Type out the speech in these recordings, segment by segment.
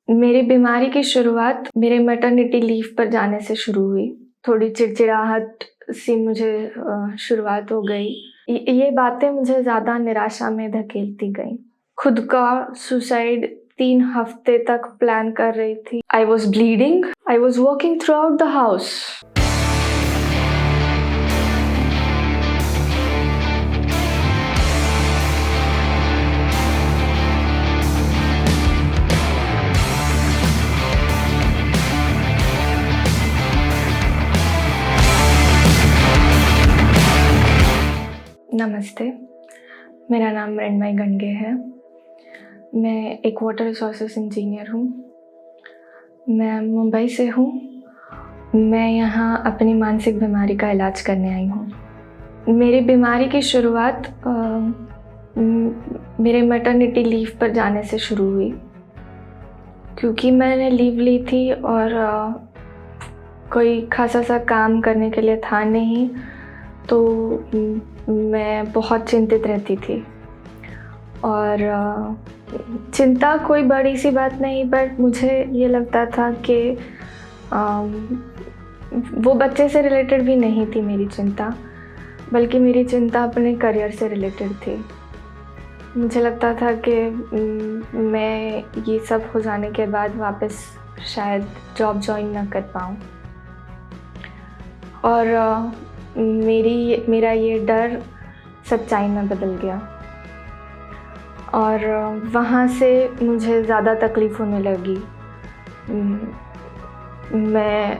मेरी बीमारी की शुरुआत मेरे मैटरनिटी लीव पर जाने से शुरू हुई। थोड़ी चिड़चिड़ाहट सी मुझे शुरुआत हो गई। ये बातें मुझे ज़्यादा निराशा में धकेलती गईं। खुद का सुसाइड 3 हफ्ते तक प्लान कर रही थी। I was bleeding. I was walking through out the house. नमस्ते, मेरा नाम मृण्मयी गणगे है। मैं एक वाटर रिसोर्सेस इंजीनियर हूँ। मैं मुंबई से हूँ। मैं यहाँ अपनी मानसिक बीमारी का इलाज करने आई हूँ। मेरी बीमारी की शुरुआत मेरे मैटरनिटी लीव पर जाने से शुरू हुई, क्योंकि मैंने लीव ली थी और कोई खासा सा काम करने के लिए था नहीं, तो मैं बहुत चिंतित रहती थी। और चिंता कोई बड़ी सी बात नहीं, बट मुझे ये लगता था कि वो बच्चे से रिलेटेड भी नहीं थी मेरी चिंता, बल्कि मेरी चिंता अपने करियर से रिलेटेड थी। मुझे लगता था कि मैं ये सब हो जाने के बाद वापस शायद जॉब ज्वाइन ना कर पाऊँ। और मेरा ये डर सच्चाई में बदल गया और वहाँ से मुझे ज़्यादा तकलीफ़ होने लगी। मैं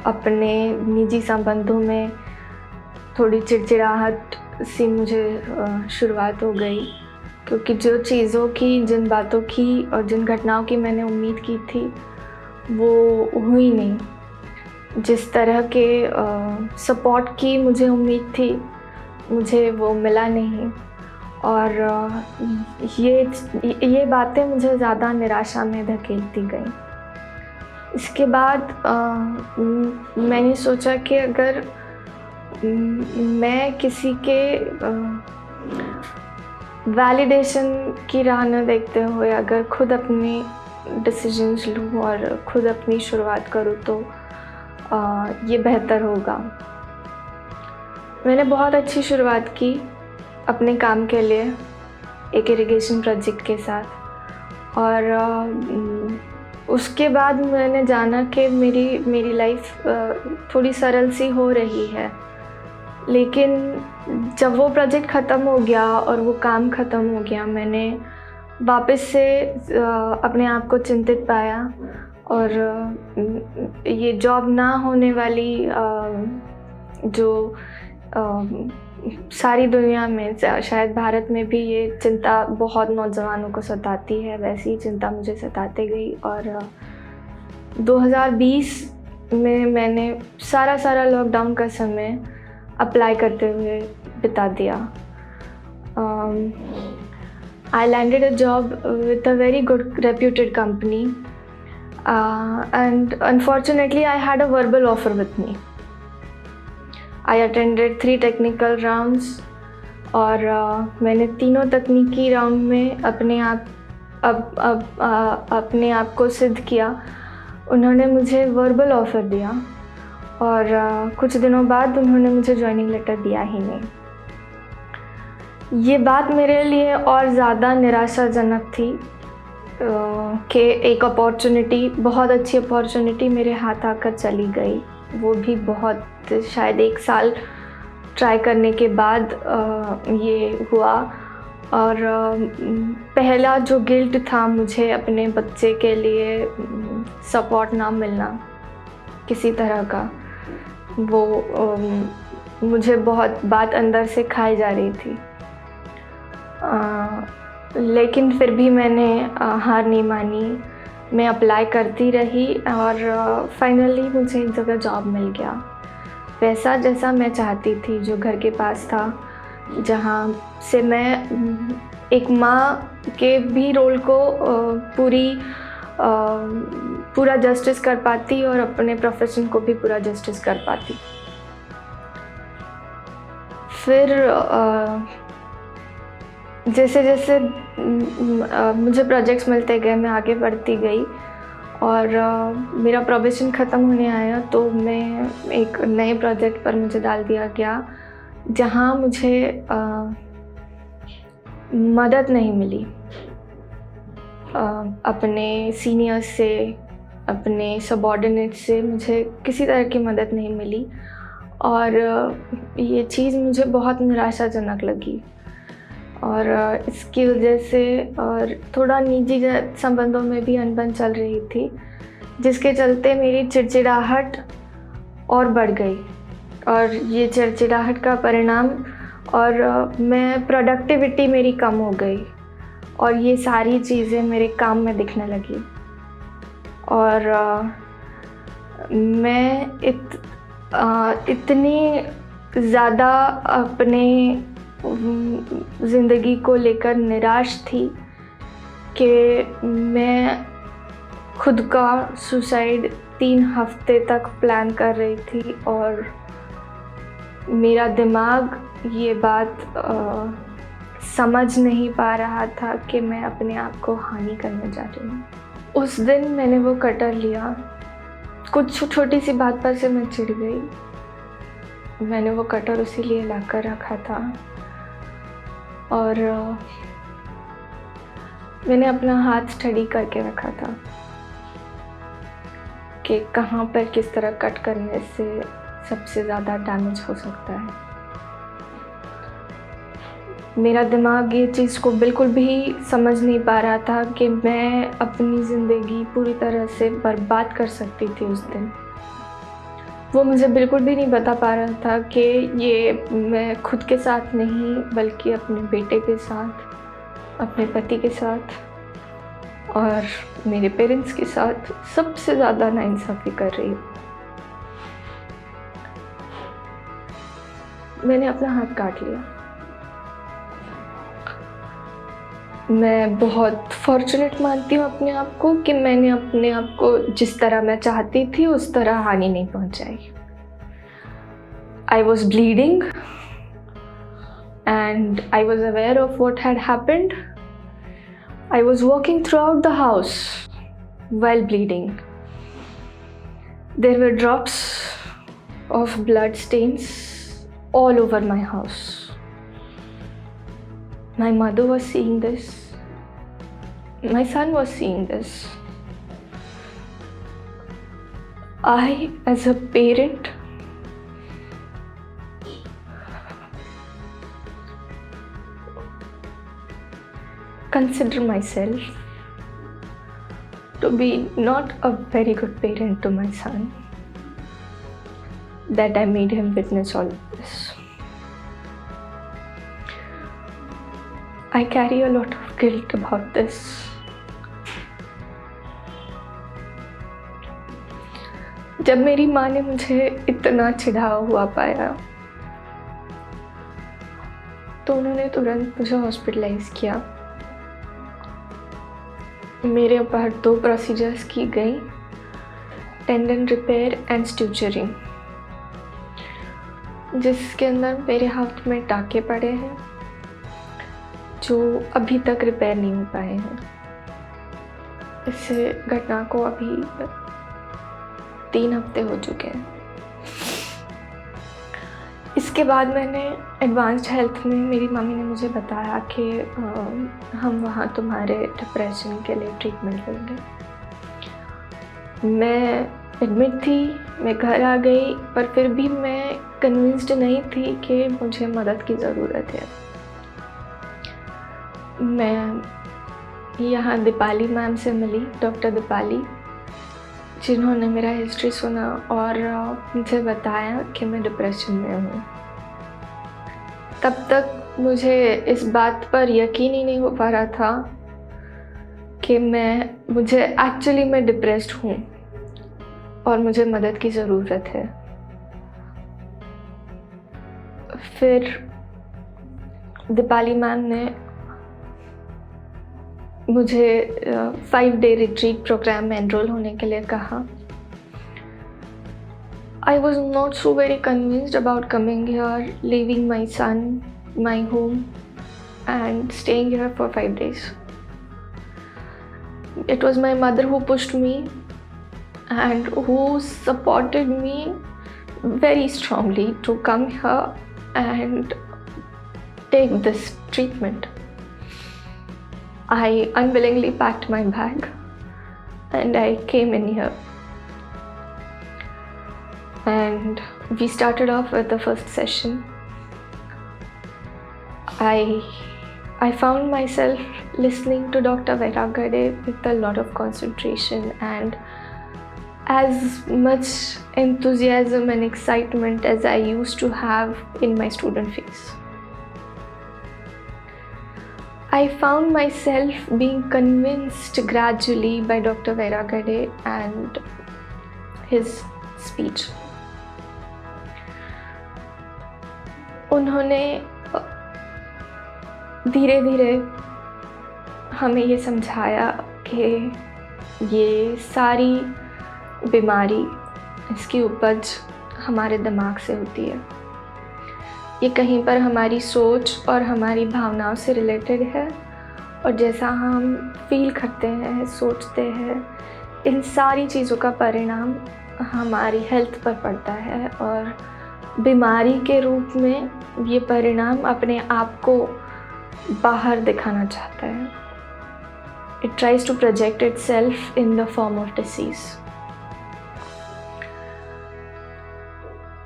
अपने निजी संबंधों में थोड़ी चिड़चिड़ाहट सी मुझे शुरुआत हो गई, क्योंकि जो चीज़ों की, जिन बातों की और जिन घटनाओं की मैंने उम्मीद की थी, वो हुई नहीं। जिस तरह के सपोर्ट की मुझे उम्मीद थी, मुझे वो मिला नहीं। और ये बातें मुझे ज़्यादा निराशा में धकेलती गईं। इसके बाद मैंने सोचा कि अगर मैं किसी के वैलिडेशन की राह न देखते हुए अगर खुद अपने डिसीजंस लूँ और खुद अपनी शुरुआत करूँ, तो ये बेहतर होगा। मैंने बहुत अच्छी शुरुआत की अपने काम के लिए, एक इरिगेशन प्रोजेक्ट के साथ। और उसके बाद मैंने जाना कि मेरी लाइफ थोड़ी सरल सी हो रही है। लेकिन जब वो प्रोजेक्ट ख़त्म हो गया और वो काम ख़त्म हो गया, मैंने वापस से अपने आप को चिंतित पाया। और ये जॉब ना होने वाली जो सारी दुनिया में, शायद भारत में भी ये चिंता बहुत नौजवानों को सताती है, वैसी ही चिंता मुझे सताते गई। और 2020 में मैंने सारा लॉकडाउन का समय अप्लाई करते हुए बिता दिया। I landed a job with a very good reputed company, and unfortunately I had a verbal offer with me. I attended 3 technical rounds और मैंने तीनों तकनीकी राउंड में अपने आप को सिद्ध किया। उन्होंने मुझे वर्बल ऑफ़र दिया और कुछ दिनों बाद उन्होंने मुझे जॉइनिंग लेटर दिया ही नहीं। ये बात मेरे लिए और ज़्यादा निराशाजनक थी कि एक अपॉर्चुनिटी, बहुत अच्छी अपॉर्चुनिटी मेरे हाथ आकर चली गई। वो भी बहुत, शायद 1 साल ट्राई करने के बाद ये हुआ। और पहला जो गिल्ट था मुझे अपने बच्चे के लिए सपोर्ट ना मिलना किसी तरह का, वो मुझे बहुत बात अंदर से खाई जा रही थी। लेकिन फिर भी मैंने हार नहीं मानी। मैं अप्लाई करती रही और फाइनली मुझे एक जगह जॉब मिल गया, वैसा जैसा मैं चाहती थी, जो घर के पास था, जहाँ से मैं एक माँ के भी रोल को पूरा जस्टिस कर पाती और अपने प्रोफेशन को भी पूरा जस्टिस कर पाती। फिर जैसे जैसे मुझे प्रोजेक्ट्स मिलते गए, मैं आगे बढ़ती गई और मेरा प्रोबेशन ख़त्म होने आया तो मैं एक नए प्रोजेक्ट पर मुझे डाल दिया गया, जहाँ मुझे मदद नहीं मिली अपने सीनियर्स से, अपने सबऑर्डिनेट से मुझे किसी तरह की मदद नहीं मिली और ये चीज़ मुझे बहुत निराशाजनक लगी और इसकी वजह से और थोड़ा निजी संबंधों में भी अनबन चल रही थी, जिसके चलते मेरी चिड़चिड़ाहट और बढ़ गई और ये चिड़चिड़ाहट का परिणाम और मैं प्रोडक्टिविटी मेरी कम हो गई और ये सारी चीज़ें मेरे काम में दिखने लगी और मैं इतनी ज़्यादा अपने ज़िंदगी को लेकर निराश थी कि मैं खुद का सुसाइड 3 हफ्ते तक प्लान कर रही थी और मेरा दिमाग ये बात समझ नहीं पा रहा था कि मैं अपने आप को हानि करने जा रही हूँ। उस दिन मैंने वो कटर लिया, कुछ छोटी सी बात पर से मैं चिढ़ गई। मैंने वो कटर उसी लिए ला कर रखा था और मैंने अपना हाथ स्टडी करके रखा था कि कहाँ पर किस तरह कट करने से सबसे ज़्यादा डैमेज हो सकता है। मेरा दिमाग ये चीज़ को बिल्कुल भी समझ नहीं पा रहा था कि मैं अपनी ज़िंदगी पूरी तरह से बर्बाद कर सकती थी उस दिन। वो मुझे बिल्कुल भी नहीं बता पा रहा था कि ये मैं खुद के साथ नहीं बल्कि अपने बेटे के साथ, अपने पति के साथ और मेरे पेरेंट्स के साथ सबसे ज़्यादा नाइंसाफ़ी कर रही हूँ। मैंने अपना हाथ काट लिया। मैं बहुत फॉर्चुनेट मानती हूँ अपने आप को कि मैंने अपने आप को जिस तरह मैं चाहती थी उस तरह हानि नहीं पहुँचाई। I was bleeding and I was aware of what had happened. I was walking throughout the house while bleeding. There were drops of blood stains all over my house. My mother was seeing this. My son was seeing this. I, as a parent, consider myself to be not a very good parent to my son, that I made him witness all of this. I carry a lot of guilt about this. जब मेरी माँ ने मुझे इतना चिढ़ा हुआ पाया तो उन्होंने तुरंत मुझे हॉस्पिटलाइज किया। मेरे ऊपर 2 प्रोसीजर्स की गई, टेंडन रिपेयर एंड स्ट्यूचरिंग, जिसके अंदर मेरे हाथ में टाँके पड़े हैं जो अभी तक रिपेयर नहीं हो पाए हैं। इस घटना को अभी 3 हफ्ते हो चुके हैं। इसके बाद मैंने एडवांस्ड हेल्थ में मेरी मम्मी ने मुझे बताया कि हम वहाँ तुम्हारे डिप्रेशन के लिए ट्रीटमेंट लेंगे। मैं एडमिट थी, मैं घर आ गई, पर फिर भी मैं कन्विंस्ड नहीं थी कि मुझे मदद की ज़रूरत है। मैं यहाँ दीपाली मैम से मिली, डॉक्टर दीपाली, जिन्होंने मेरा हिस्ट्री सुना और मुझे बताया कि मैं डिप्रेशन में हूँ। तब तक मुझे इस बात पर यकीन ही नहीं हो पा रहा था कि मुझे एक्चुअली मैं डिप्रेस्ड हूँ और मुझे मदद की ज़रूरत है। फिर दीपाली मैम ने मुझे 5 डे रिट्रीट प्रोग्राम में एनरोल होने के लिए कहा। I was not so very convinced about coming here, leaving my son, my home, and staying here for 5 days. It was my mother who pushed me and who supported me very strongly to come here and take this treatment. I unwillingly packed my bag and I came in here. And we started off with the first session. I found myself listening to Dr. Vairagade with a lot of concentration and as much enthusiasm and excitement as I used to have in my student phase. I found myself being convinced gradually by Dr. Vairagade and his speech. उन्होंने धीरे धीरे हमें ये समझाया कि ये सारी बीमारी, इसकी उपज हमारे दिमाग से होती है। ये कहीं पर हमारी सोच और हमारी भावनाओं से रिलेटेड है और जैसा हम फील करते हैं, सोचते हैं, इन सारी चीज़ों का परिणाम हमारी हेल्थ पर पड़ता है और बीमारी के रूप में ये परिणाम अपने आप को बाहर दिखाना चाहता है. It tries to project itself in the form of disease.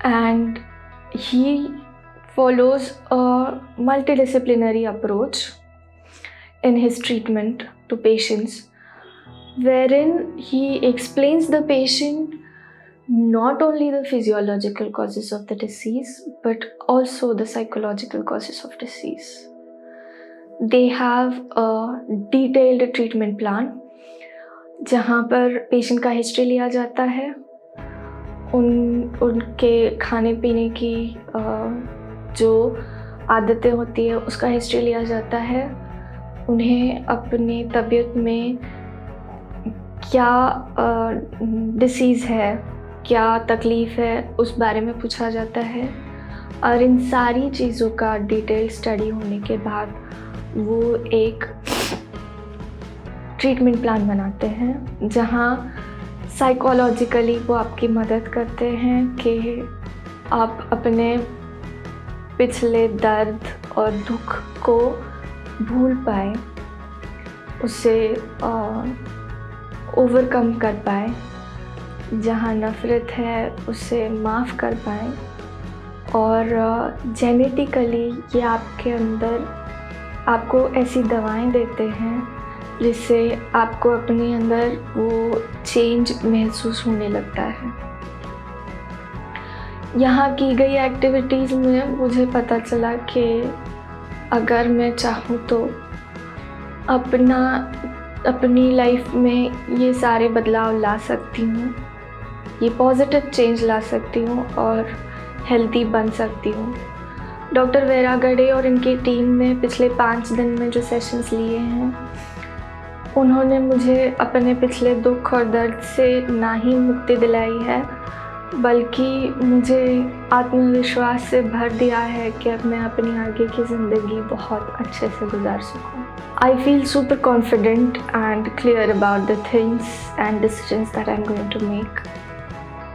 And he follows a multidisciplinary approach in his treatment to patients, wherein he explains the patient not only the physiological causes of the disease, but also the psychological causes of disease. They have a detailed treatment plan जहाँ पर patient का history लिया जाता है, उनके खाने पीने की जो आदतें होती है उसका हिस्ट्री लिया जाता है, उन्हें अपनी तबीयत में क्या डिसीज़ है, क्या तकलीफ़ है, उस बारे में पूछा जाता है और इन सारी चीज़ों का डिटेल स्टडी होने के बाद वो एक ट्रीटमेंट प्लान बनाते हैं जहाँ साइकोलॉजिकली वो आपकी मदद करते हैं कि आप अपने पिछले दर्द और दुख को भूल पाए, उसे ओवरकम कर पाए, जहाँ नफ़रत है उसे माफ़ कर पाए और जेनेटिकली ये आपके अंदर आपको ऐसी दवाएं देते हैं जिससे आपको अपने अंदर वो चेंज महसूस होने लगता है. यहाँ की गई एक्टिविटीज़ में मुझे पता चला कि अगर मैं चाहूँ तो अपनी लाइफ में ये सारे बदलाव ला सकती हूँ, ये पॉजिटिव चेंज ला सकती हूँ और हेल्दी बन सकती हूँ. डॉक्टर वैरागडे और इनकी टीम ने पिछले 5 दिन में जो सेशंस लिए हैं, उन्होंने मुझे अपने पिछले दुख और दर्द से ना ही मुक्ति दिलाई है, बल्कि मुझे आत्मविश्वास से भर दिया है कि अब मैं अपनी आगे की ज़िंदगी बहुत अच्छे से गुजार सकूं. I feel super confident and clear about the things and decisions that I'm going to make,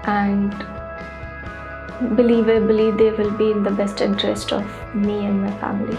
and believably they will be in the best interest of me and my family.